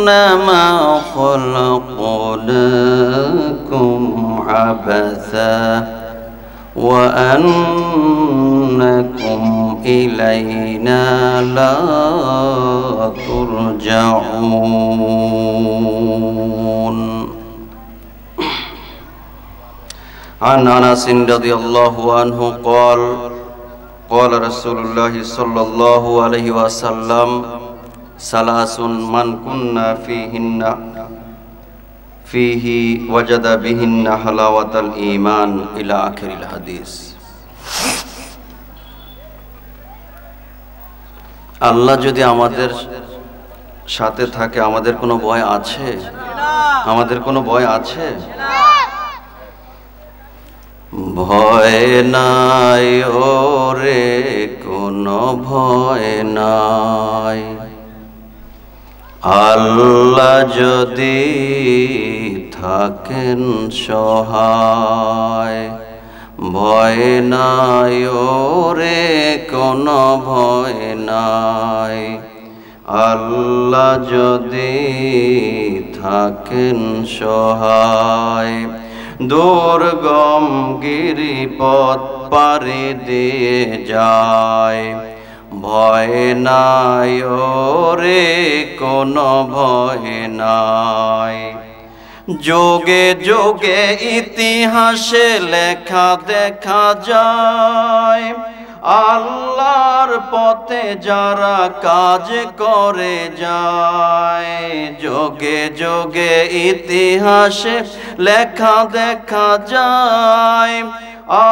إنما خلقناكم عبثا وأنكم إلينا لا ترجعون. عن أنس رضي الله عنه قال قال رسول الله صلى الله عليه وسلم ثلاث من كنا فيه وجد بهن حلاوة الإيمان إلى آخر الحديث. আল্লাহ যদি আমাদের সাথে থাকে আমাদের কোনো ভয় আছে? আমাদের কোনো ভয় আছে? ভয় নাই ওরে কোনো ভয় নাই, আল্লাহ যদি থাকেন সহায়। ভয় নাই ওরে কোনো ভয় নাই, আল্লাহ যদি থাকেন সহায়। দুর্গম গিরিপথ পাড়ি দিয়ে যায়, ভয় নাই ওরে কোনো ভয় নাই। যোগে যোগে ইতিহাসে লেখা দেখা যায়, আল্লাহর পথে যারা কাজ করে যায়। যোগে যোগে ইতিহাসে লেখা দেখা যায়,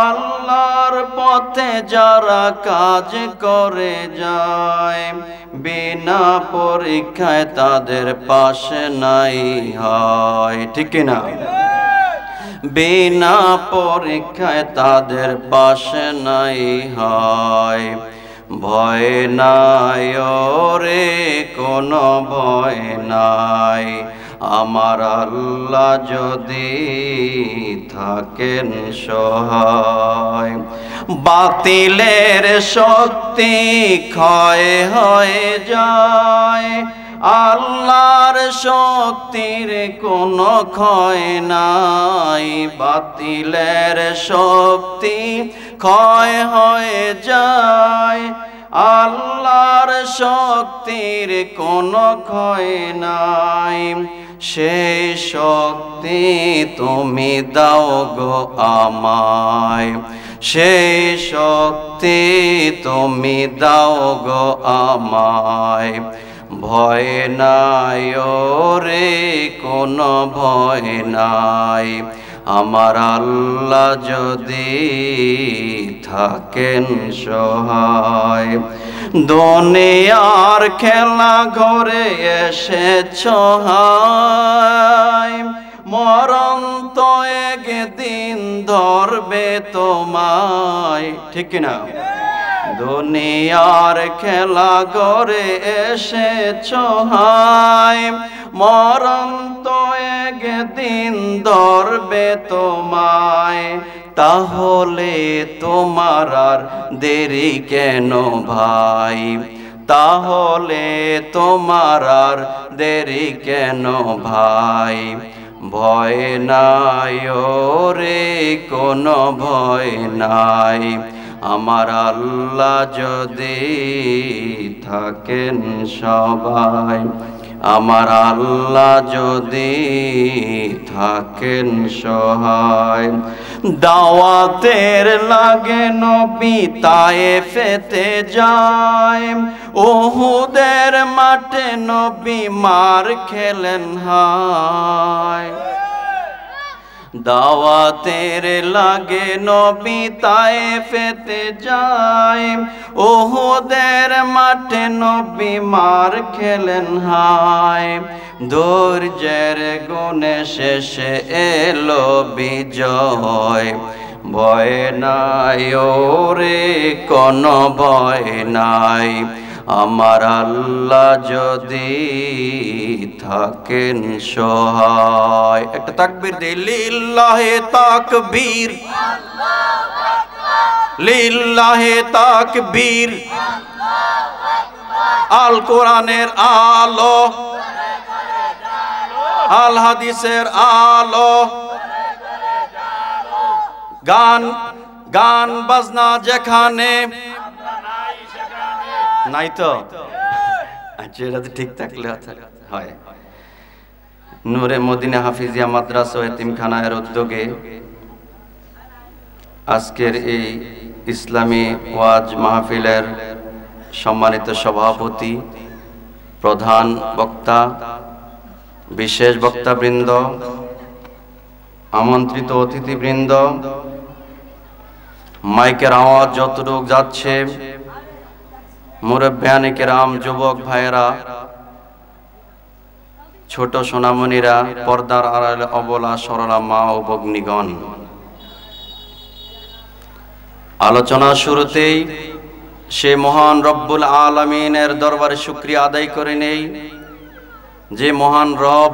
আল্লাহর পথে যারা কাজ করে যায়। বিনা পরীক্ষায় তাদের পাশে নাই হয়, ঠিক না? বিনা পরীক্ষায় তাদের পাশে নাই হয়। ভয় নাই ওরে কোনো ভয় নাই, আমার আল্লাহ যদি থাকেন সহায়। বাতিলের শক্তি ক্ষয় হয়ে যায়, আল্লাহর শক্তির কোনো ক্ষয় নাই। বাতিলের শক্তি ক্ষয় হয়ে যায়, আল্লাহর শক্তির কোনো ক্ষয় নাই। সেই শক্তি তুমি দাও গো আমায়, সেই শক্তি তুমি দাও গো আমায়। ভয় নাই ওরে কোনো ভয় নাই, আমার আল্লাহ যদি থাকেন সহায়। দুনিয়ার খেলা ঘরে এসেছ হায়, মরণ তো একদিন ধরবে তোমায়, ঠিক না? দুনিয়ার খেলা ঘরে এসেছ হায়, মরণ তো একদিন ধরবে তোমায়। তাহলে তোমার আর দেরি কেন ভাই, তাহলে তোমার আর দেরি কেন ভাই। ভয় নাই ওরে কোনো ভয় নাই, আমার আল্লাহ যদি থাকেন সবাই। আমার আল্লাহ যদি থাকেন সহায়। দাওয়াতের লাগে নবী তায়েফেতে যায়, উহুদের মাঠে নবী মার খেলেন হায়। দাওয়াতের লাগে নবী তায়েফেতে যায়, উহুদের মাঠে নবী মার খেলেন হায়। ধৈর্যের গুণে শেষে এলো বিজয়, ভয় নাই ওরে কোনো ভয় নাই, আমার আল্লাহ যদি থাকেন সহায়। একটা তাকবীর দে, লিল্লাহে তাকবীর, লিল্লাহে তাকবীর। আল কোরআনের আলো, আল হাদিসের আলো, গান গান বাজনা যেখানে নাই তো, আচ্ছা এটা তো ঠিক থাকলে হয়। নূরে মদিনা হাফিজিয়া মাদ্রাসা ও এতিমখানার উদ্যোগে আজকের এই ইসলামী ওয়াজ মাহফিলের সম্মানিত সভাপতি, প্রধান বক্তা, বিশেষ বক্তাবৃন্দ, আমন্ত্রিত অতিথিবৃন্দ, মাইকের আওয়াজ যতটুক যাচ্ছে, মুরব্বিয়ানে কেরাম, যুবক ভাইয়েরা, ছোট সোনামণিরা, পর্দার আড়ালে অবলা সরলা মা ও ভগ্নীগণ, আলোচনা শুরুতেই সে মহান রব্বুল আলামিনের দরবারে শুকরিয়া আদায় করে নেই, যে মহান রব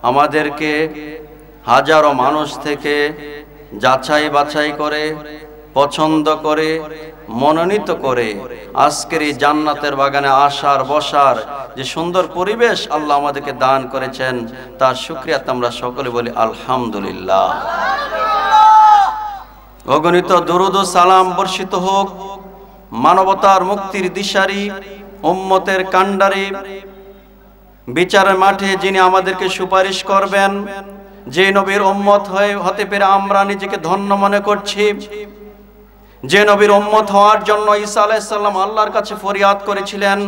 আমাদেরকে হাজারো মানুষ থেকে যাচাই বাছাই করে, পছন্দ করে, মনোনীত করে আজকের এই জান্নাতের বাগানে আসার বসার যে সুন্দর পরিবেশ আল্লাহ আমাদেরকে দান করেছেন, তার শুকরিয়াতে আমরা সকলে বলি আলহামদুলিল্লাহ। অগণিত দরুদ ও সালাম বর্ষিত হোক মানবতার মুক্তির দিশারি, উম্মতের কান্ডারি, বিচারের মাঠে যিনি আমাদেরকে সুপারিশ করবেন, যে নবীর উম্মত হতে পেরে আমরা নিজেকে ধন্য মনে করছি, যে নবীর উম্মত হওয়ার জন্য ঈসা আলাইহিস সালাম আল্লাহর কাছে ফরিয়াদ করেছিলেন।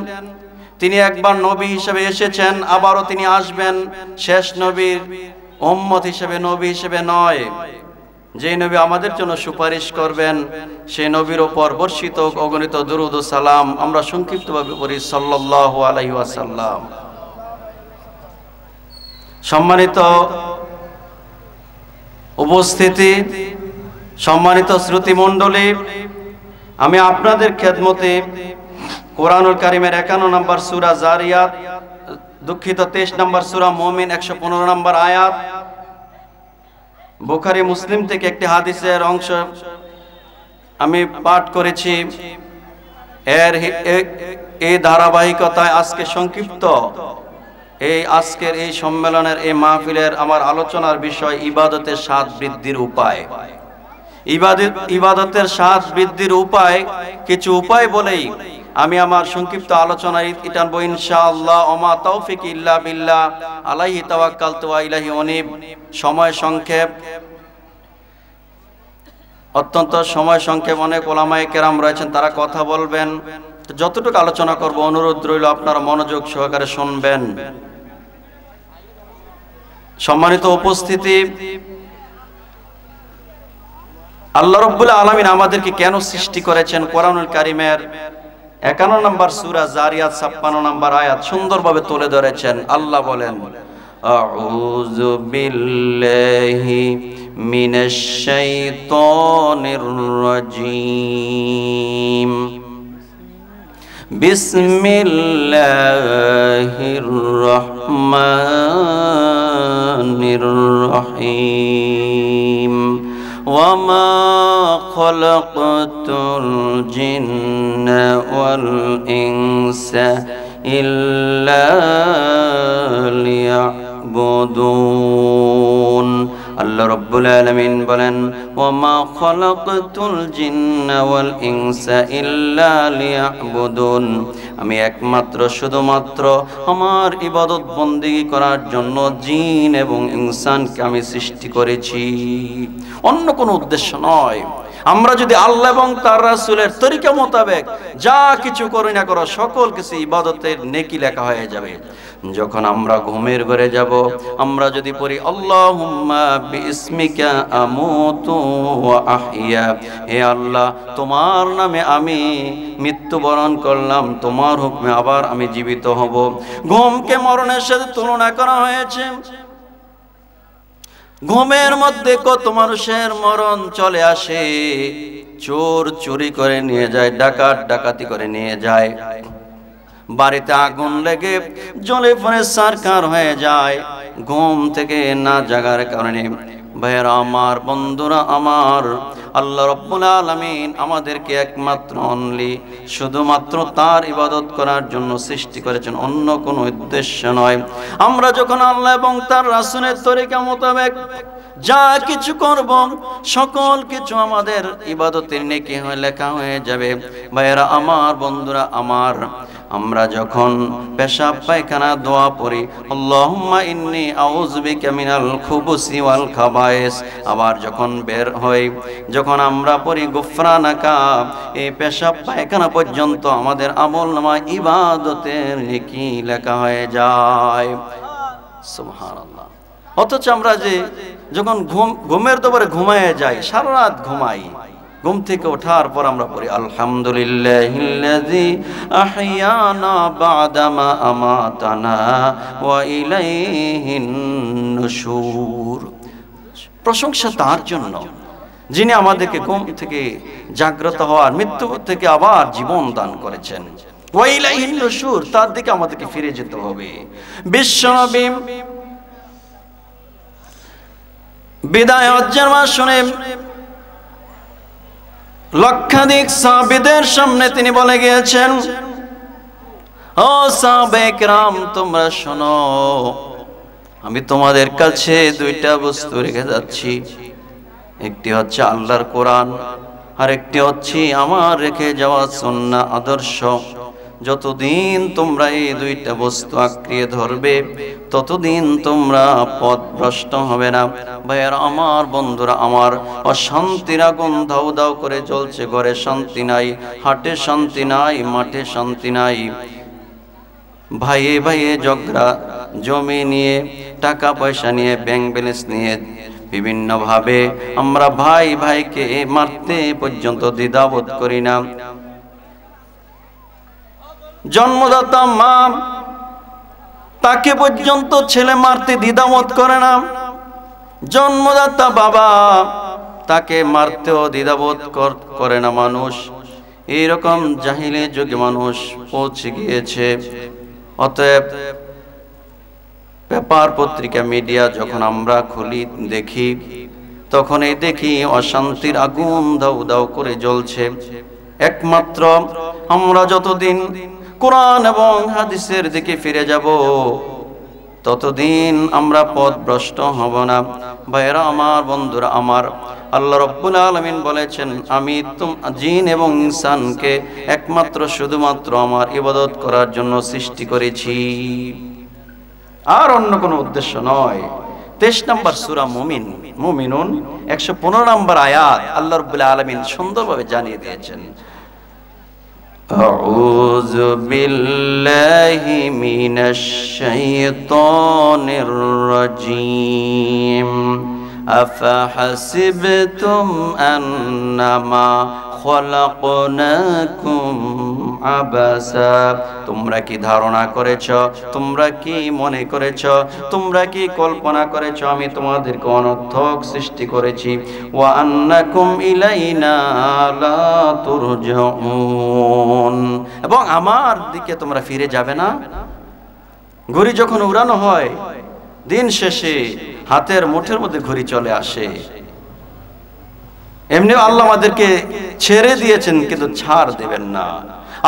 তিনি একবার নবী হিসেবে এসেছেন, আবারও তিনি আসবেন শেষ নবীর উম্মত হিসেবে, নবী হিসেবে নয়। যে নবী আমাদের জন্য সুপারিশ করবেন, সেই নবীর উপর বর্ষিত অগণিত দুরূদ ও সালাম আমরা সংক্ষিপ্তভাবে পড়ি সাল্লাল্লাহু আলাইহি ওয়াসাল্লাম। সম্মানিত উপস্থিতি, সম্মানিত শ্রুতিমণ্ডলী, আমি আপনাদের খেদমতে কোরআনুল কারীমের 51 নম্বর সূরা জারিয়াত, 23 নম্বর সূরা মুমিন 115 নম্বর আয়াত, বুখারী মুসলিম থেকে একটি হাদিসের অংশ আমি পাঠ করেছি। এর এই ধারাবাহিকতায় আজকে সংক্ষিপ্ত আজকের এই সম্মেলনের এই মাহফিলের আমার আলোচনার বিষয় ইবাদতের স্বাদ বৃদ্ধির উপায়। ইবাদতের স্বাদ বৃদ্ধির উপায়, কিছু উপায় বলেই আমি আমার সংক্ষিপ্ত আলোচনায় টানবো ইনশাআল্লাহ। ওমা তৌফিক ইল্লা বিল্লাহ, আলাইহি তাওয়াক্কালতু ওয়া ইলাইহি উনীব। সময় সংক্ষেপ, অত্যন্ত সময় সংক্ষেপ। অনেক ওলামায়ে কেরাম রয়েছেন, তারা কথা বলবেন। যতটুকু আলোচনা করব অনুরোধ রইল আপনারা মনোযোগ সহকারে শুনবেন। সম্মানিত উপস্থিতি, আল্লাহ রাব্বুল আলামিন আমাদেরকে কেন সৃষ্টি করেছেন? কোরআনুল কারীমের 51 নম্বর সূরা জারিয়াত 56 নম্বর আয়াত সুন্দরভাবে তুলে ধরেছেন। আল্লাহ বলেন, আউযু বিল্লাহি মিনাশ শাইতানির রাজীম, বিসমিল্লাহির রহমানির রহিম, ওয়ামা খালাকতুল জিন্না ওয়াল ইনসা ইল্লা লিয়াবুদুন। আল্লাহ রাব্বুল আলামিন বলেন, ওয়ামা খালাকতুল জিন্না ওয়াল ইনসা ইল্লা লিয়াবুদুন, আমি একমাত্র শুধুমাত্র আমার ইবাদত বন্দেগী করার জন্য জিন এবং ইনসানকে আমি সৃষ্টি করেছি, অন্য কোনো উদ্দেশ্য নয়। আমরা যদি আল্লাহ এবং তার রাসূলের তরিকা মোতাবেক যা কিছু করি না করো, সকল কিছু ইবাদতের নেকি লেখা হয়ে যাবে। যখন আমরা ঘুমের ঘরে যাব, আমরা যদি পড়ি আল্লাহুম্মা বিইসমিকা আমুতু ওয়া আহইয়া, হে আল্লাহ তোমার নামে আমি মৃত্যুবরণ করলাম, তোমার হুকমে আবার আমি জীবিত হব। ঘুমকে মরণের সাথে তুলনা করা হয়েছে। ঘুমের মধ্যে কত মানুষের মরণ চলে আসে। চোর চুরি করে নিয়ে যায়, ডাকাত ডাকাতি করে নিয়ে যায়, বাড়িতে আগুন লেগে জ্বলে পড়ে ছারখার হয়ে যায়। ঘুম থেকে না জাগার কারণে ভাইয়েরা আমার, বন্ধুরা আমার, আল্লাহ রাব্বুল আলামিন আমাদেরকে একমাত্র অনলি শুধুমাত্র তার ইবাদত করার জন্য সৃষ্টি করেছেন, অন্য কোনো উদ্দেশ্য নয়। আমরা যখন আল্লাহ এবং তার রাসূলের তরিকা মোতাবেক যা কিছু করব, সকল কিছু আমাদের ইবাদতের নেকি হয়ে লেখা হয়ে যাবে। ভাইয়েরা আমার, বন্ধুরা আমার, আমরা যখন পেশাব পায়খানা দোয়া পড়ি, আল্লাহুম্মা ইন্নী আউযু বিকা মিনাল খুবুসি ওয়াল খাবায়েস, আবার যখন বের হই, যখন আমরা পড়ি গুফরানাকা, এই পেশাব পায়খানা পর্যন্ত আমাদের আমলনামায় ইবাদতের নেকি লেখা হয়ে যায়। সুবহানাল্লাহ। অথচ আমরা যে যখন ঘুমের দোবারে ঘুমায় যাই, সারা রাত ঘুমাই, ঘুম থেকে ওঠার পর আমরা পড়ি আলহামদুলিল্লাহিল্লাযী আহইয়ানা বা'দামা আমাতানা ওয়া ইলাইহিন নুশুর। প্রশংসা তার জন্য যিনি আমাদেরকে ঘুম থেকে জাগ্রত হওয়ার, মৃত্যু থেকে আবার জীবন দান করেছেন। ওয়া ইলাইহিন নুশুর, তার দিকে আমাদেরকে ফিরে যেতে হবে। বিশ্বনবী বিদায় হজ্জের ভাষণে লক্ষাধিক সাহাবীদের সামনে তিনি বলে গিয়েছেন, ও সাহাবায়ে কেরাম, তোমরা শোনো, আমি তোমাদের কাছে দুইটা বস্তু রেখে যাচ্ছি। একটি হচ্ছে আল্লাহর কোরআন, আর একটি হচ্ছে আমার রেখে যাওয়া সুন্নাহ আদর্শ। যতদিন তোমরা এই দুইটা বস্তু আঁকড়িয়ে ধরবে, ততদিন তোমরা পথভ্রষ্ট হবে না। ভাইয়েরা আমার, বন্ধুরা আমার, অশান্তির আগুন দাউ দাউ করে জ্বলছে, ঘরে শান্তি নাই, হাটে শান্তি নাই, মাঠে শান্তি নাই। ভাইয়ে ভাইয়ে ঝগড়া, জমি নিয়ে, টাকা পয়সা নিয়ে, ব্যাংক ব্যালেন্স নিয়ে, বিভিন্ন ভাবে আমরা ভাই ভাইকে মারতে পর্যন্ত দ্বিধাবোধ করি না। জন্মদাতা মা, তাকে পর্যন্ত ছেলে মারতে দ্বিধাবোধ করে না। জন্মদাতা বাবা, তাকে মারতেও দ্বিধাবোধ করে না মানুষ। এইরকম জাহিলি যুগে মানুষ পৌঁছে গিয়েছে। অতএব পেপার, পত্রিকা, মিডিয়া যখন আমরা খুলি, দেখি, তখনই দেখি অশান্তির আগুন দাউ দাউ করে জ্বলছে। একমাত্র আমরা যতদিন কোরআন এবং হাদিসের দিকে ফিরে যাব, ততদিন আমরা পথভ্রষ্ট হব না। ভাইয়েরা আমার, বন্ধুরা আমার, আল্লাহ রাব্বুল আলামিন বলেছেন, আমি জিন এবং ইনসানকে একমাত্র শুধুমাত্র আমার ইবাদত করার জন্য সৃষ্টি করেছি, আর অন্য কোনো উদ্দেশ্য নয়। 23 নম্বর সূরা মুমিনুন 115 নম্বর আয়াত আল্লাহ রাব্বুল আলামিন সুন্দরভাবে জানিয়ে দিয়েছেন, আউযু বিল্লাহি মিনাশ শাইতানির রাজীম আফাহাসিবতুম আন্নামা খলাকনাকুম আবাসা, তোমরা কি ধারণা করেছ, তোমরা কি মনে করেছ, তোমরা কি কল্পনা করেছ আমি তোমাদেরকে অনর্থক সৃষ্টি করেছি। ওয়া আন্নাকুম ইলাইনা লা তুরজাউন, এবং আমার দিকে তোমরা ফিরে যাবে না। ঘড়ি যখন উড়ানো হয়, দিন শেষে হাতের মুঠের মধ্যে ঘড়ি চলে আসে। এমনি আল্লাহ আমাদেরকে ছেড়ে দিয়েছেন, কিন্তু ছাড় দেবেন না।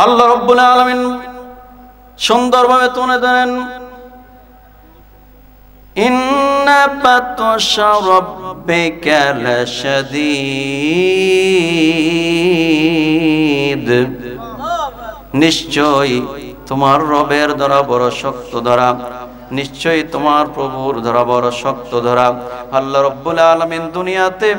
আল্লাহ রাব্বুল আলামিন সুন্দরভাবে তুলে দেন, ইন্না বাতশা রাব্বিকা লাশাদীদ, নিশ্চয়ই তোমার রবের ধরা বড় শক্ত ধরা, নিশ্চয়ই তোমার প্রভুর ধরা বড় শক্ত ধরা। আল্লাহ রাব্বুল আলামিন দুনিয়াতে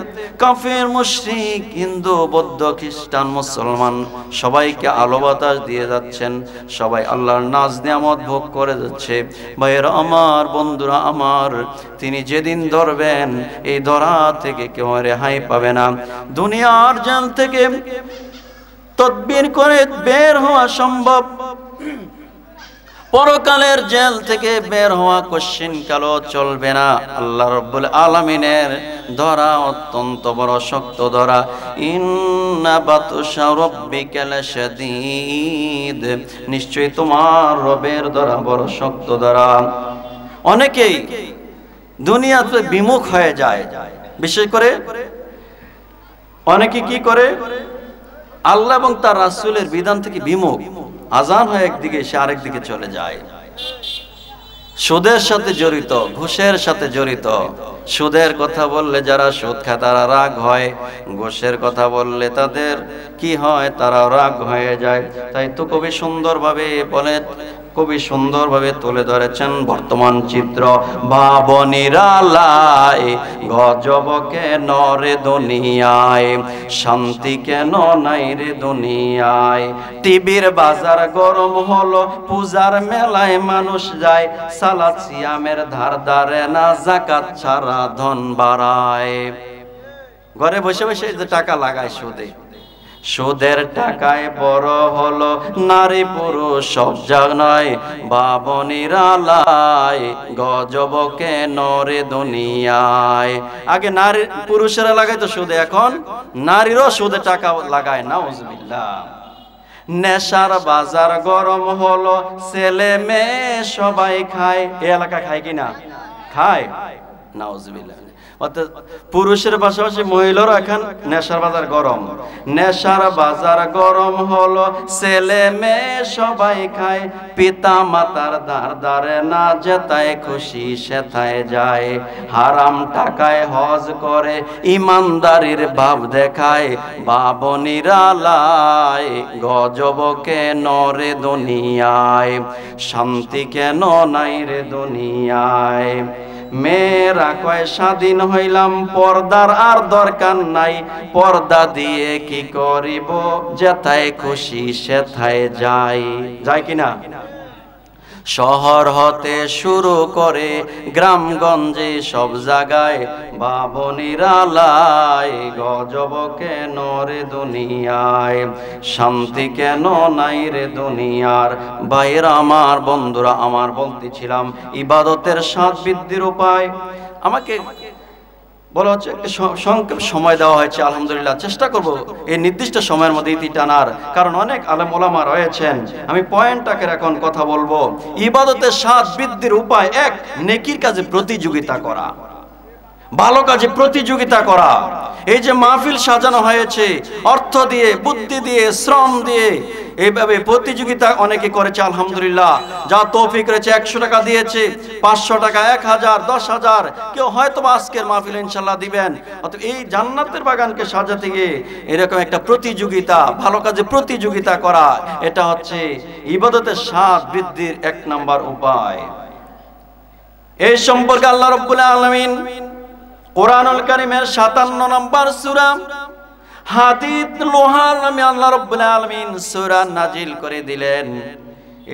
কাফির, মুশরিক, হিন্দু, বৌদ্ধ, খ্রিস্টান, মুসলমান সবাইকে আলো বাতাস দিয়ে যাচ্ছেন, সবাই আল্লাহর নাজ নিয়ামত ভোগ করে যাচ্ছে। ভাইয়েরা আমার, বন্ধুরা আমার, তিনি যেদিন ধরবেন, এই ধরা থেকে কেউ রেহাই পাবে না। দুনিয়ার জেল থেকে তদবির করে বের হওয়া সম্ভব, পরকালের জেল থেকে বের হওয়া কোশ্চিন কালো চলবে না। আল্লাহ রাব্বুল আলামিনের ধরা অত্যন্ত বড় শক্ত ধরা। ইন্না বাতশা রাব্বিকা লাশাদীদ, নিশ্চয়ই তোমার রবের ধরা বড় শক্ত ধরা। অনেকেই দুনিয়াতে বিমুখ হয়ে যায়, বিশেষ করে অনেকে কি করে, আল্লাহ এবং তার রাসূলের বিধান থেকে বিমুখ, আজান হয় একদিকে, সে আরেক দিকে চলে যায়। সুদের সাথে জড়িত, ঘুষের সাথে জড়িত। সুদের কথা বললে যারা সুদ খায় তারা রাগ হয়, ঘুষের কথা বললে তাদের কি হয়, তারা রাগ হয়ে যায়। তাই তো কবি সুন্দরভাবে তুলে ধরেছেন বর্তমান চিত্র। ভাবনিরালায় গজব কেন রে দুনিয়ায়, শান্তি কেন নাই রে দুনিয়ায়। টিভির বাজার গরম হলো, পূজার মেলায় মানুষ যায়, সালাত সিয়ামের ধার ধারে না, যাকাত ছাড়া ধন বাড়ায়। ঘরে বসে বসে যে টাকা লাগায় সুদে, সুদের টাকায় বড় হলো নারী পুরুষ সব জানায়। ভাবনিরালায় গজব কেন রে দুনিয়ায়। আগে নারী পুরুষেরা লাগাইতো সুদে, এখন নারীরও সুদে টাকা লাগায়। নাউজুবিল্লাহ। নেশার বাজার গরম হলো, ছেলে মেয়ে সবাই খায়। এ এলাকা খায় কিনা? খায়। নাউজুবিল্লাহ। পুরুষের পাশাপাশি মহিলারও এখন নেশার বাজার গরম। নেশার বাজার গরম হলো, ছেলে মেয়ে সবাই খায়, পিতা মাতার দ্বার দ্বারে না, যেথায় খুশি সেথায় যায়। হারাম টাকায় হজ করে, ইমানদারির ভাব দেখায়। ভাবনিরালায় গজব কেন রে দুনিয়ায়, শান্তি কেন নাই রে দুনিয়ায়। মেয়েরা কয় স্বাধীন হইলাম, পর্দার আর দরকার নাই, পর্দা দিয়ে কি করিব, যেথায় খুশি সেথায় যাই। যায় কিনা? শহর হতে শুরু করে গ্রামগঞ্জে সব জায়গায়। ভাবনিরালায় গজব কেন রে দুনিয়ায়, শান্তি কেন নাই রে দুনিয়ার। ভাইরা আমার, বন্ধুরা আমার, বলতেছিলাম ইবাদতের স্বাদ বৃদ্ধির উপায়। আমাকে বলা হচ্ছে সংক্ষেপ সময় দেওয়া হয়েছে, আলহামদুলিল্লাহ চেষ্টা করব এই নির্দিষ্ট সময়ের মধ্যে ইতি টানার, কারণ অনেক আলেম ওলামা রয়েছেন। আমি পয়েন্টটাকে এখন কথা বলবো। ইবাদতের স্বাদ বৃদ্ধির উপায় এক, নেকির কাজে প্রতিযোগিতা করা, ভালো কাজে প্রতিযোগিতা করা। এই যে মাহফিল সাজানো হয়েছে, অর্থ দিয়ে, বুদ্ধি দিয়ে, শ্রম দিয়ে এইভাবে প্রতিযোগিতা অনেকে করেছে, আলহামদুলিল্লাহ। যা তৌফিক রয়েছে 100 টাকা দিয়েছে, 500 টাকা, 1000, 10,000, কেউ হয়তো আজকের মাহফিল ইনশাল্লাহ দিবেন। অতএব এই জান্নাতের বাগানকে সাজাতে গিয়ে এরকম একটা প্রতিযোগিতা, ভালো কাজে প্রতিযোগিতা করা, এটা হচ্ছে ইবাদতের স্বাদ বৃদ্ধির 1 নাম্বার উপায়। এই সম্পর্কে আল্লাহ রাব্বুল আলামিন কোরআনুল কারীমের 57 নম্বর সূরা হাদীদ লোহার নামে আল্লাহ রাব্বুল আলামিন সূরা নাজিল করে দিলেন।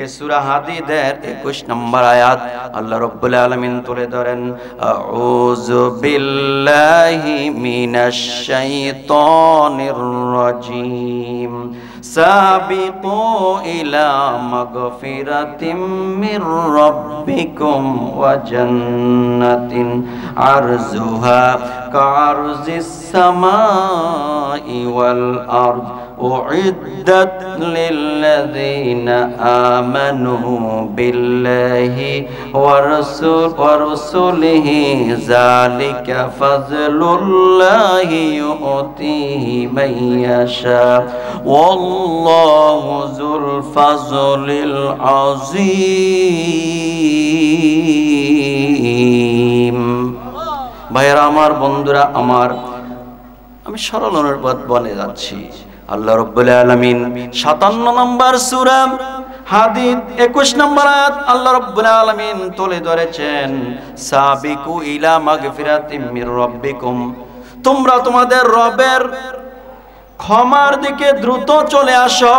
এই সূরা হাদীদের 21 নম্বর আয়াত আল্লাহ রাব্বুল আলামিন তুলে ধরেন, আউযু বিল্লাহি মিনাশ শাইতানির রাজীম, সাবিকু ইলা মাগফিরাতিম মির রাব্বিকুম ওয়া জান্নাতিন আরজুহা কারজিস সামাই ওয়াল আরদ উইদ্দাত লিল্লাযিনা আমানু বিল্লাহি ওয়া রাসূলিহি যালিকা ফাযলুল্লাহি ইউতিহি মান ইয়াশা ওয়াল্লাহু যুল ফাযলিল আযীম। ভাইরা আমার, বন্ধুরা আমার, আমি সরল অনুবাদ বলে যাচ্ছি। আল্লাহ রাব্বুল আলামিন 57 নম্বর সূরা হাদীদ 21 নম্বর আয়াত আল্লাহ রাব্বুল আলামিন তুলে ধরেছেন, সাবিকু ইলা মাগফিরাতিম মির রাব্বিকুম, তোমরা তোমাদের রবের ক্ষমার দিকে দ্রুত চলে আসো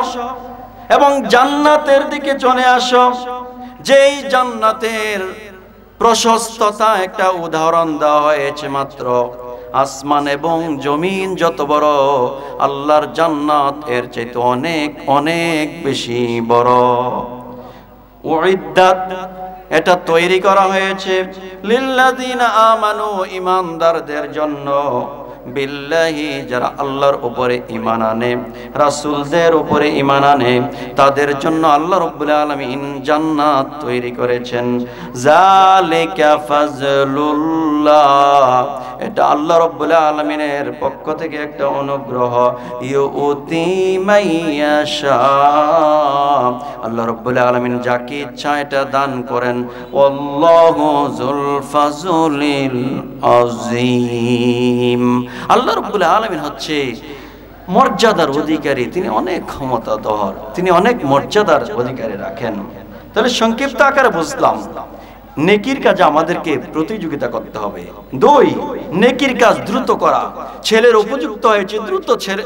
এবং জান্নাতের দিকে চলে আসো। যেই জান্নাতের প্রশস্ততা একটা উদাহরণ দেওয়া হয়েছে মাত্র। আসমান এবং জমিন যত বড়, আল্লাহর জান্নাত এর চাইতে অনেক অনেক বেশি বড়। উইদ্দাত, এটা তৈরি করা হয়েছে লিল্লাযিনা আমানু, ঈমানদারদের জন্য, বিল্লাহি, যারা আল্লাহর উপরে ঈমান আনে, রাসূলদের উপরে ঈমান আনে, তাদের জন্য আল্লাহ রাব্বুল আলামিন জান্নাত তৈরি করেছেন। যালিকা ফাজলুল্লাহ, এটা আল্লাহ রাব্বুল আলামিনের পক্ষ থেকে একটা অনুগ্রহ। ইউতি মাইয়াশা, আল্লাহ রাব্বুল আলামিন যাকে ইচ্ছা এটা দান করেন। আল্লাহু যুল ফাজলিল আযীম, আল্লাহ রাব্বুল আলামিন হচ্ছে মর্যাদার অধিকারী, তিনি অনেক ক্ষমতাধর, তিনি অনেক মর্যাদার অধিকারী রাখেন। তাহলে সংক্ষিপ্ত আকারে বুঝলাম, নেকির কাজে আমাদেরকে প্রতিযোগিতা করতে হবে। 2, নেকির কাজ দ্রুত করা। ছেলের উপযুক্ত হয়েছে, দ্রুত ছেলে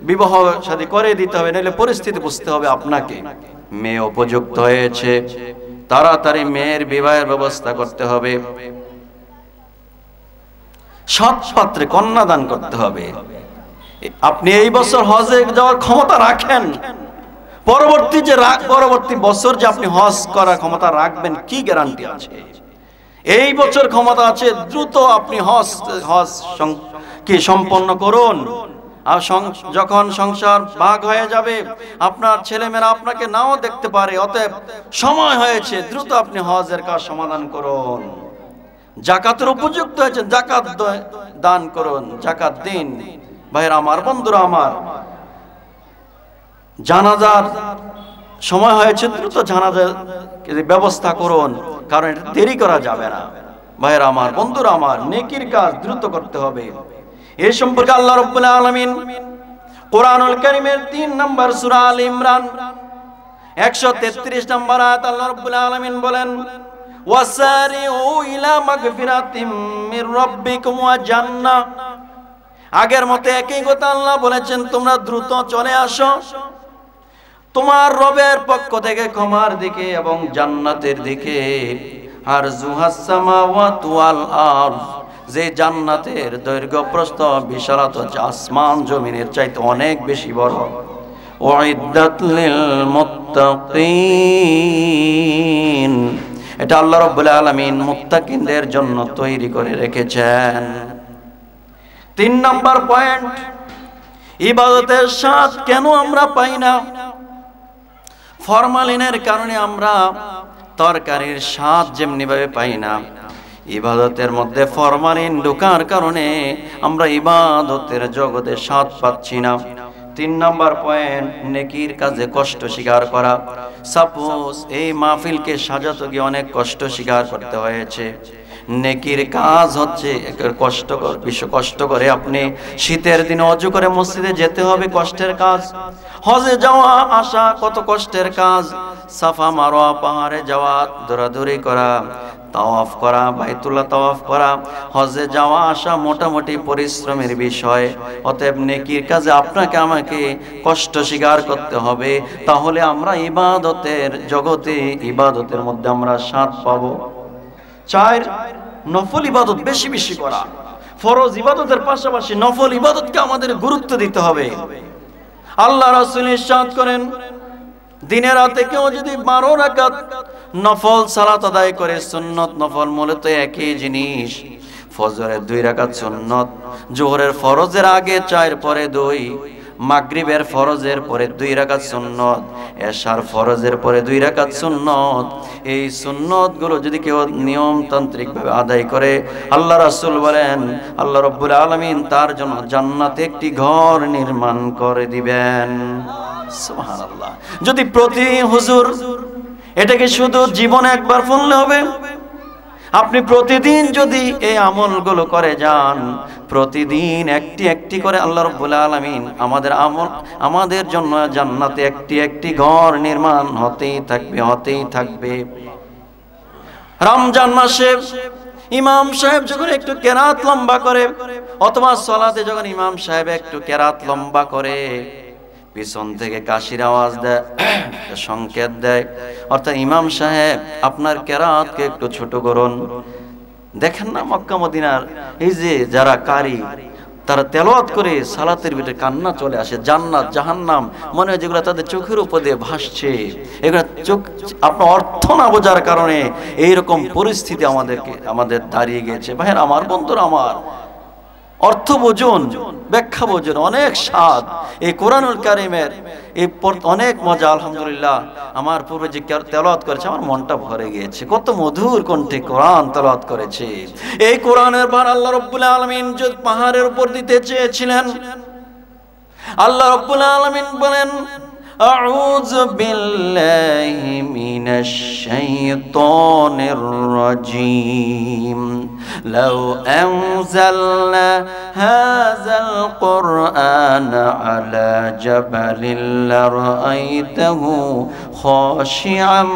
বিবাহ শাদী করে দিতে হবে, নাহলে পরিস্থিতি বুঝতে হবে আপনাকে। মেয়ে উপযুক্ত হয়েছে, তাড়াতাড়ি মেয়ের বিবাহের ব্যবস্থা করতে হবে। সৎ পাত্রে কন্যা দান করতে হবে। আপনি এই বছর হজে যাওয়ার ক্ষমতা রাখেন, পরবর্তী বছর যে আপনি হজ করার ক্ষমতা রাখবেন কি গ্যারান্টি আছে? এই বছর ক্ষমতা আছে, দ্রুত আপনি হজ কি সম্পন্ন করুন। আর যখন সংসার ভাগ হয়ে যাবে, আপনার ছেলেমেয়েরা আপনাকে নাও দেখতে পারে, অতএব সময় হয়েছে, দ্রুত আপনি হজের কাজ সমাধান করুন। যাকাতের উপযুক্ত হয়েছে, যাকাত দান করুন, যাকাত দিন। ভাইরা আমার, বন্ধুরা আমার, জানাজার সময় হয়েছে, দ্রুত জানাজার ব্যবস্থা করুন, কারণ এটা দেরি করা যাবে না। ভাইরা আমার, বন্ধুরা আমার, নেকির কাজ দ্রুত করতে হবে। এই সম্পর্কে আল্লাহ রাব্বুল আলামিন কোরআনুল কারীমের 3 নম্বর সূরা আল ইমরান 133 নম্বর আয়াত আল্লাহ রাব্বুল আলামিন বলেন, ওয়াসারিউ ইলা মাগফিরাতিম মির রাব্বিকুম ওয়া জান্নাহ। আগের মতো একই কথা আল্লাহ বলেছেন, তোমরা দ্রুত চলে আসো তোমার রবের পক্ষ থেকে ক্ষমার দিকে এবং জান্নাতের দিকে। আর জুহাস সামাওয়াতু ওয়াল আরদ, যে জান্নাতের দৈর্ঘ্য প্রস্থ বিশালতা হচ্ছে আসমান জমিনের চাইতে অনেক বেশি বড়। উইদ্দাত লিল মুত্তাকিন, এটা আল্লাহ রাব্বুল আলামিন মুত্তাকিনদের জন্য তৈরি করে রেখেছেন। 3 নম্বর পয়েন্ট, ইবাদতের স্বাদ কেন আমরা পাই না? ফরমালিনের কারণে আমরা তরকারির স্বাদ যেমনি ভাবে পাই না, ইবাদতের মধ্যে ফরমালিন ঢোকার কারণে আমরা ইবাদতের জগতে স্বাদ পাচ্ছি না। 3 নম্বর পয়েন্ট, নেকির কাজে কষ্ট স্বীকার করা। সাপোজ এই মাহফিলকে সাজাতে গিয়ে অনেক কষ্ট স্বীকার করতে হয়েছে। নেকির কাজ হচ্ছে কষ্ট করে আপনি শীতের দিনে অজু করে মসজিদে যেতে হবে, কষ্টের কাজ। হজে যাওয়া আসা কত কষ্টের কাজ। সাফা মারোয়া পাহাড়ে যাওয়া, দৌড়াদৌড়ি করা, তাওয়াফ করা, বাইতুল্লাহ তাওয়াফ করা, হজে যাওয়া আসা মোটামুটি পরিশ্রমের বিষয়। অতএব নেকির কাজে আপনাকে আমাকে কষ্ট স্বীকার করতে হবে, তাহলে আমরা ইবাদতের জগতে, ইবাদতের মধ্যে আমরা স্বাদ পাবো। 4, নফল ইবাদত বেশি বেশি করা। ফরজ ইবাদতের পাশাপাশি নফল ইবাদতকে আমাদের গুরুত্ব দিতে হবে। আল্লাহ রাসূল ইরশাদ করেন, দিনে রাতে কেউ যদি 12 রাকাত নফল সালাত আদায় করে, সুন্নত নফল মূলত একই জিনিস। ফজরের 2 রাকাত সুন্নত, জোহরের ফরজের আগে 4 পরে 2, মাগরিবের ফরজের পরে 2 রাকাত সুন্নত, এশার ফরজের পরে 2 রাকাত সুন্নত। এই সুন্নতগুলো যদি কেউ নিয়মতান্ত্রিকভাবে আদায় করে, আল্লাহ রাসূল বলেন আল্লাহ রাব্বুল আলামিন তার জন্য জান্নাতে একটি ঘর নির্মাণ করে দিবেন। সুবহানাল্লাহ। যদি প্রতি হুজুর এটাকে শুধু জীবনে একবার পড়লে হবে, আপনি প্রতিদিন যদি এই আমলগুলো করে যান, প্রতিদিন একটি একটি করে আল্লাহ রাব্বুল আলামিন আমাদের জন্য জান্নাতে একটি একটি ঘর নির্মাণ হতেই থাকবে। রমজান মাসে ইমাম সাহেব যখন একটু কেরাত লম্বা করে, অথবা সালাতে যখন ইমাম সাহেব একটু কেরাত লম্বা করে, পিছন থেকে কাশির আওয়াজ দেয়, সংকেত দেয়, অর্থাৎ ইমাম সাহেব আপনার কেরাতকে একটু ছোট করুন। দেখেন না মক্কা মদিনার এই যে যারা কারি, তারা তেলাওয়াত করে সালাতের ভিতরে কান্না চলে আসে। জান্নাত জাহান্নাম মনে হয় যেগুলো তাদের চোখের উপর দিয়ে ভাসছে, এগুলো চোখ আপনার অর্থ না বোঝার কারণে এইরকম পরিস্থিতি আমাদের দাঁড়িয়ে গেছে। ভাইয়ের আমার, বন্ধুরা আমার, অর্থ বুঝুন, ব্যাখ্যা বুঝুন, অনেক স্বাদ এই কোরআনুল কারীমের। এই অনেক মজা। আলহামদুলিল্লাহ, আমার পূর্বে যে তেলাওয়াত করেছে আমার মনটা ভরে গিয়েছে। কত মধুর কণ্ঠে কোরআন তেলাওয়াত করেছে। এই কোরআনের ভার আল্লাহ রাব্বুল আলামিন যে পাহাড়ের উপর দিতে চেয়েছিলেন, আল্লাহ রাব্বুল আলামিন বলেন, আউযু বিল্লাহি মিনাশ শাইতানির রাজীম, লাউ আনজালনা হাযাল কুরআনা আলা জাবালিন লারাআইতাহু খাশিআম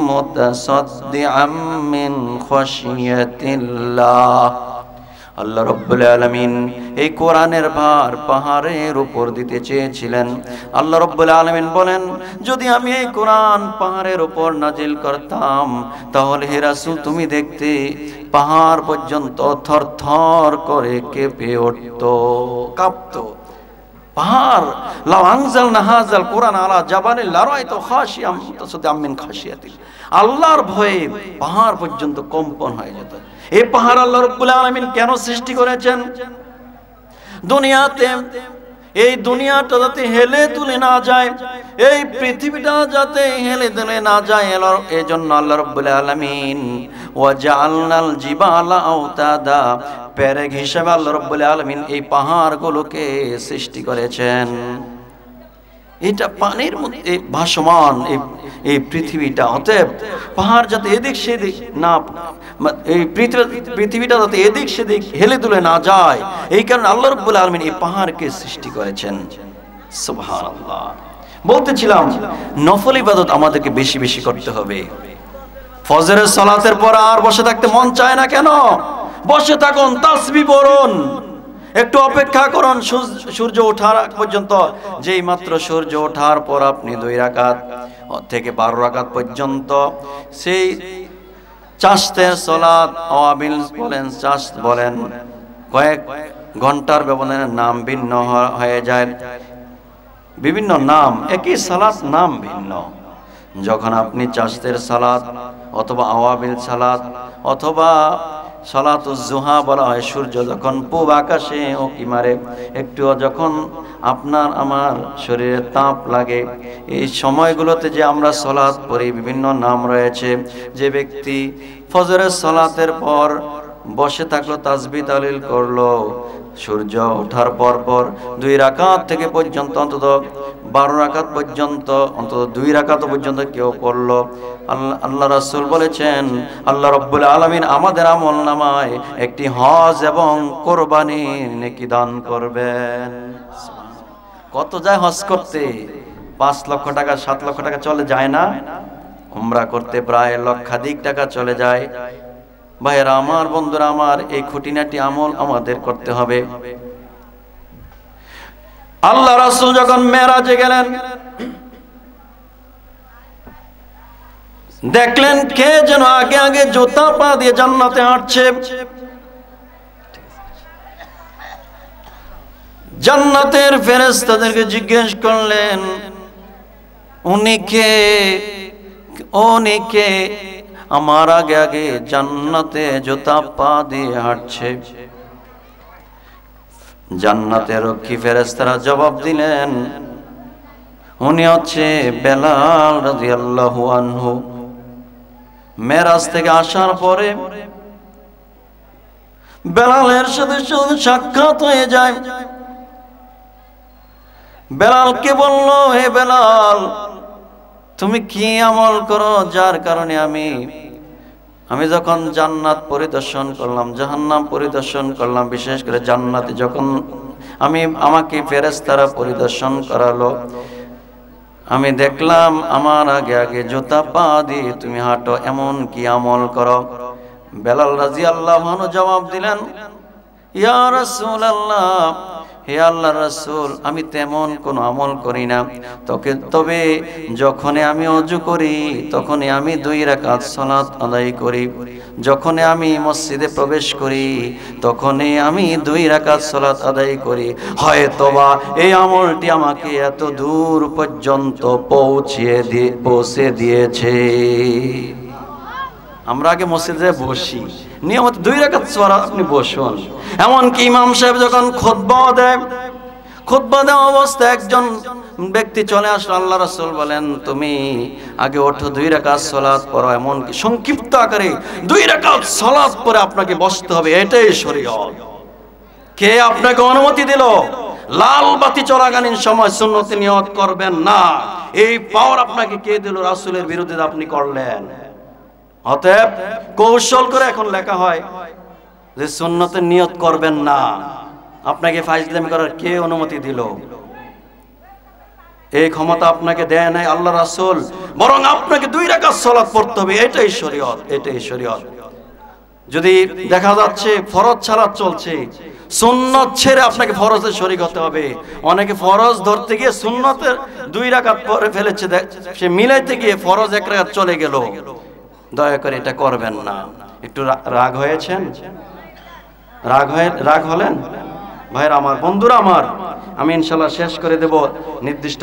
মুতাসাদ্দিআম মিন খাশিয়াতিল্লাহ। আল্লাহ রাব্বুল আলামিন এই কোরআনের ভার পাহাড়ের উপর দিতে চেয়েছিলেন। আল্লাহ রাব্বুল আলামিন বলেন, যদি আমি এই কোরআন পাহাড়ের উপর নাজিল করতাম, তাহলে হে রাসূল তুমি দেখতে পাহাড় পর্যন্ত থরথর করে কেঁপে উঠত, কাঁপতো। পাহাড়, লাউ আনজালনা হাযাল কুরআন আলা জাবালিন লারাআইতা খাশিআম মুতাসাদ্দিআম মিন খাশিয়াতিল্লাহ। আল্লাহর ভয়ে পাহাড় পর্যন্ত কম্পন হয়ে যেত। এই পাহাড় আল্লাহ রাব্বুল আলামিন কেন সৃষ্টি করেছেন? দুনিয়াতে এই দুনিয়াটা যাতে হেলে তুলে না যায়, এই পৃথিবীটা যাতে হেলে তুলে না যায়, এই জন্য আল্লাহ রাব্বুল আলামিন ওয়া জাআলনাল জিবালা আওতাদা, পেরেক হিসেবে আল্লাহ রাব্বুল আলামিন এই পাহাড়গুলোকে সৃষ্টি করেছেন। এটা পানির মধ্যে ভাসমান এই পৃথিবীটা। অতএব পাহাড় যাতে এদিক সেদিক না, এই পৃথিবীটা যাতে এদিক সেদিক হেলে দুলে না যায়, এই কারণে আল্লাহ রাব্বুল আলামিন এই পাহাড়কে সৃষ্টি করেছেন। সুবহানাল্লাহ। বলতেছিলাম নফল ইবাদত আমাদেরকে বেশি বেশি করতে হবে। ফজরের সালাতের পর আর বসে থাকতে মন চায় না কেন? বসে থাকুন, তাসবিহ পড়ুন, একটু অপেক্ষা করুন সূর্য ওঠার পর্যন্ত। যেই মাত্র সূর্য ওঠার পর আপনি 2 রাকাত থেকে 12 রাকাত পর্যন্ত সেই চাষতের সালাত, আওয়াবিল বলেন, চাষ বলেন, কয়েক ঘন্টার ব্যবধানে নাম ভিন্ন হয়ে যায়। বিভিন্ন নাম, একই সালাত নাম ভিন্ন। যখন আপনি চাষতের সালাত অথবা আওয়াবিল সালাত অথবা সালাতুজ জুহা বলা হয়, সূর্য যখন পূব আকাশে উঁকি মারে, একটু যখন আপনার আমার শরীরে তাপ লাগে, এই সময়গুলোতে যে আমরা সালাত পড়ি, বিভিন্ন নাম রয়েছে। যে ব্যক্তি ফজরের সালাতের পর বসে থাকলো, তাসবিহ তাহলিল করলো, সূর্য ওঠার পর 2 রাকাত থেকে পর্যন্ত অন্তত 12 রাকাত পর্যন্ত, অন্তত 2 রাকাত পর্যন্ত কেউ পড়লো, আল্লাহ রাসূল বলেছেন আল্লাহ রাব্বুল আলামিন আমাদের আমলনামায় একটি হজ এবং কোরবানির নেকি দান করবেন। কত যায় হজ করতে? 5 লক্ষ টাকা 7 লক্ষ টাকা চলে যায় না? উমরা করতে প্রায় লক্ষাধিক টাকা চলে যায়। ভাইয়েরা আমার, বন্ধুরা আমার, এই খুঁটিনাটি আমল আমাদের করতে হবে। আল্লাহ রাসূল যখন মেরাজে গেলেন, দেখলেন কে যেন আগে আগে জুতা পা দিয়ে জান্নাতে হাঁটছে। জান্নাতের ফেরেশতাদেরকে জিজ্ঞেস করলেন, উনি কে? আমার আগে আগে জান্নাতে জুতা পা দিয়ে হাঁটছে। জান্নাতের রক্ষী ফেরেশতারা জবাব দিলেন, উনি হচ্ছে বেলাল রাদিয়াল্লাহু আনহু। মেরাজ থেকে আসার পরে বেলালের সাথে সাক্ষাৎ হয়ে যায়। বেলালকে বলল, হে বেলাল, তুমি কি আমল করো যার কারণে আমি যখন জান্নাত পরিদর্শন করলাম, জাহান্নাম পরিদর্শন করলাম, বিশেষ করে জান্নাতে যখন আমাকে ফেরেশতারা পরিদর্শন করালো, আমি দেখলাম আমার আগে আগে জুতা পা দিয়ে তুমি হাঁটো, এমন কি আমল করো? বেলাল রাদিয়াল্লাহু আনহু জবাব দিলেন, ইয়া রাসূলুল্লাহ, হে আল্লাহর রাসূল, আমি তেমন কোনো আমল করি না, তবে যখনই আমি ওযু করি তখনই আমি 2 রাকাত সালাত আদায় করি, যখনই আমি মসজিদে প্রবেশ করি তখনই আমি 2 রাকাত সালাত আদায় করি। হয়তোবা এই আমলটি আমাকে এত দূর পর্যন্ত পৌঁছে দিয়েছে। আমরা আগে মসজিদে বসি, নিয়মিত 2 রাকাত সালাত আপনি বসুন। এমনকি ইমাম সাহেব যখন খুতবা দেয়, খুতবা দেওয়া অবস্থায় একজন ব্যক্তি চলে আসলো, আল্লাহ রাসূল বলেন তুমি আগে ওঠো, 2 রাকাত সালাত পড়ো। এমনকি সংক্ষিপ্ত আকারে 2 রাকাত সালাত পড়ে আপনাকে বসতে হবে, এটাই শরীয়ত। কে আপনাকে অনুমতি দিল লাল বাতি চলাকালীন সময় সুন্নতে নিয়ত করবেন না? এই পাওয়ার আপনাকে কে দিল? রাসূলের বিরুদ্ধে আপনি করলেন। অতএব কৌশল করে এখন লেখা হয় যে সুন্নতে নিয়ত করবেন না। আপনাকে ফাইজলামি করার কে অনুমতি দিল? এই ক্ষমতা আপনাকে দেয় নাই আল্লাহ রাসূল, বরং আপনাকে 2 রাকাত সালাত পড়তে হবে, এটাই শরীয়ত, এটাই শরীয়ত। যদি দেখা যাচ্ছে ফরজ সালাত চলছে, সুন্নত ছেড়ে আপনাকে ফরজে শরীক হতে হবে। অনেকে ফরজ ধরতে গিয়ে সুন্নতের 2 রাকাত পরে ফেলেছে, সে মিলাইতে গিয়ে ফরজ 1 রাকাত চলে গেল। দয়া করে এটা করবেন না। একটু রাগ হয়েছেন? রাগ হলেন? ভাইরা আমার, বন্ধুরা আমার, আমি ইনশাআল্লাহ শেষ করে দেব নির্দিষ্ট